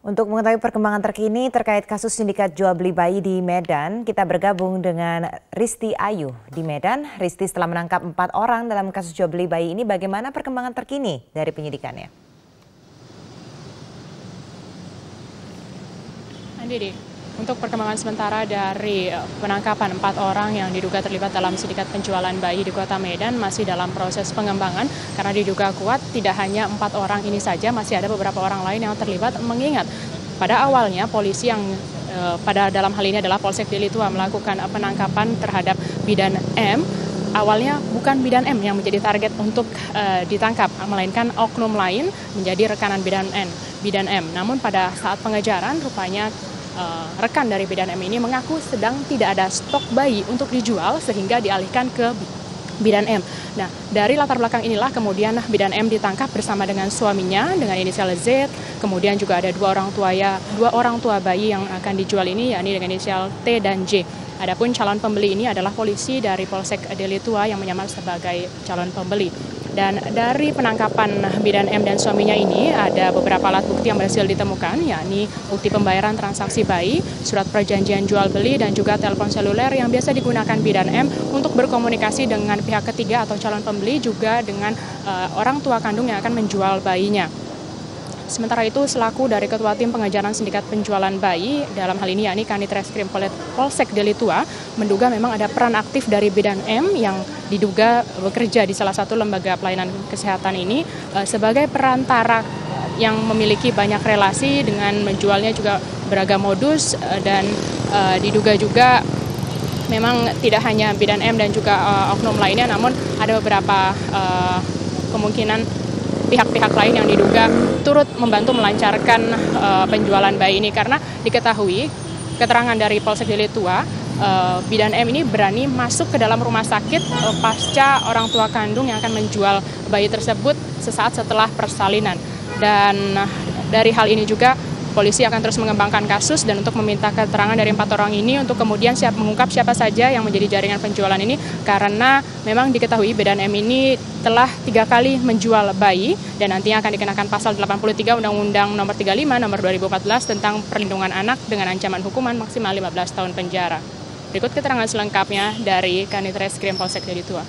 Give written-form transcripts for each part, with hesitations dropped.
Untuk mengetahui perkembangan terkini terkait kasus sindikat jual beli bayi di Medan, kita bergabung dengan Risti Ayu di Medan. Risti, setelah menangkap 4 orang dalam kasus jual beli bayi ini, bagaimana perkembangan terkini dari penyidikannya? Andini, untuk perkembangan sementara dari penangkapan 4 orang yang diduga terlibat dalam sindikat penjualan bayi di Kota Medan masih dalam proses pengembangan karena diduga kuat tidak hanya 4 orang ini saja, masih ada beberapa orang lain yang terlibat, mengingat pada awalnya polisi yang pada dalam hal ini adalah Polsek Delitua melakukan penangkapan terhadap Bidan M. Awalnya bukan Bidan M yang menjadi target untuk ditangkap, melainkan oknum lain menjadi rekanan Bidan M. Namun pada saat pengejaran rupanya rekan dari Bidan M ini mengaku sedang tidak ada stok bayi untuk dijual sehingga dialihkan ke Bidan M. Nah, dari latar belakang inilah kemudian Bidan M ditangkap bersama dengan suaminya dengan inisial Z. Kemudian juga ada dua orang tua bayi yang akan dijual ini, yakni dengan inisial T dan J. Adapun calon pembeli ini adalah polisi dari Polsek Delitua yang menyamar sebagai calon pembeli. Dan dari penangkapan Bidan M dan suaminya ini ada beberapa alat bukti yang berhasil ditemukan, yakni bukti pembayaran transaksi bayi, surat perjanjian jual beli, dan juga telepon seluler yang biasa digunakan Bidan M untuk berkomunikasi dengan pihak ketiga atau calon pembeli, juga dengan orang tua kandung yang akan menjual bayinya. Sementara itu, selaku dari Ketua Tim Pengejaran Sindikat Penjualan Bayi, dalam hal ini yakni Kanit Reskrim Polsek Delitua, menduga memang ada peran aktif dari Bidan M yang diduga bekerja di salah satu lembaga pelayanan kesehatan ini sebagai perantara yang memiliki banyak relasi dengan menjualnya juga beragam modus, dan diduga juga memang tidak hanya Bidan M dan juga oknum lainnya, namun ada beberapa kemungkinan pihak-pihak lain yang diduga turut membantu melancarkan penjualan bayi ini, karena diketahui keterangan dari Polsek Delitua, Bidan M ini berani masuk ke dalam rumah sakit pasca orang tua kandung yang akan menjual bayi tersebut sesaat setelah persalinan. Dan dari hal ini juga polisi akan terus mengembangkan kasus dan untuk meminta keterangan dari 4 orang ini untuk kemudian mengungkap siapa saja yang menjadi jaringan penjualan ini, karena memang diketahui Bidan M ini telah 3 kali menjual bayi dan nantinya akan dikenakan pasal 83 Undang-Undang Nomor 35 Nomor 2014 tentang perlindungan anak dengan ancaman hukuman maksimal 15 tahun penjara. Berikut keterangan selengkapnya dari Kanit Reskrim Polsek Delitua.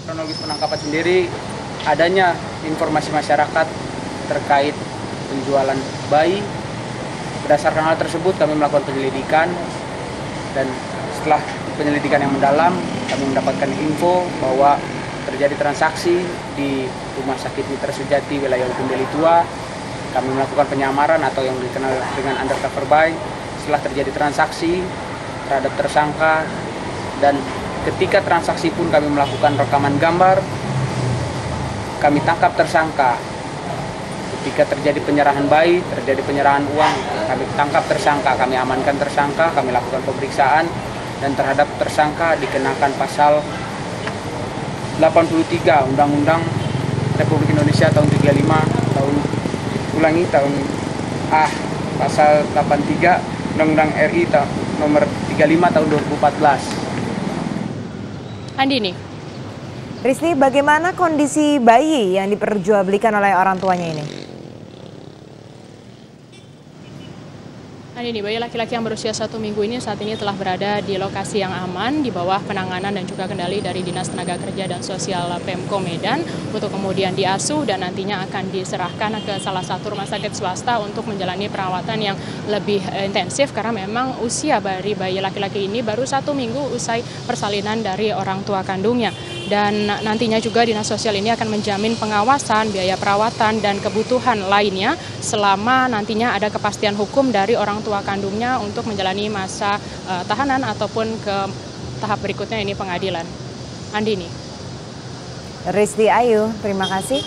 Kronologis penangkapan sendiri, adanya informasi masyarakat terkait penjualan bayi. Berdasarkan hal tersebut kami melakukan penyelidikan, dan setelah penyelidikan yang mendalam kami mendapatkan info bahwa terjadi transaksi di Rumah Sakit Mitra Sujati wilayah hukum Delitua. Kami melakukan penyamaran atau yang dikenal dengan undercover buy. Setelah terjadi transaksi terhadap tersangka, dan ketika transaksi pun kami melakukan rekaman gambar, kami tangkap tersangka. Ketika terjadi penyerahan bayi, terjadi penyerahan uang, kami tangkap tersangka, kami amankan tersangka, kami lakukan pemeriksaan, dan terhadap tersangka dikenakan pasal 83 Undang-Undang Republik Indonesia tahun 35 pasal 83 Undang-Undang RI nomor 35 tahun 2014. Andini. Risti, bagaimana kondisi bayi yang diperjualbelikan oleh orang tuanya ini? Ini bayi laki-laki yang berusia 1 minggu ini saat ini telah berada di lokasi yang aman di bawah penanganan dan juga kendali dari Dinas Tenaga Kerja dan Sosial Pemko Medan untuk kemudian diasuh dan nantinya akan diserahkan ke salah satu rumah sakit swasta untuk menjalani perawatan yang lebih intensif, karena memang usia dari bayi laki-laki ini baru 1 minggu usai persalinan dari orang tua kandungnya. Dan nantinya juga Dinas Sosial ini akan menjamin pengawasan, biaya perawatan, dan kebutuhan lainnya selama nantinya ada kepastian hukum dari orang tua kandungnya untuk menjalani masa tahanan ataupun ke tahap berikutnya ini pengadilan. Andini. Risti Ayu, terima kasih.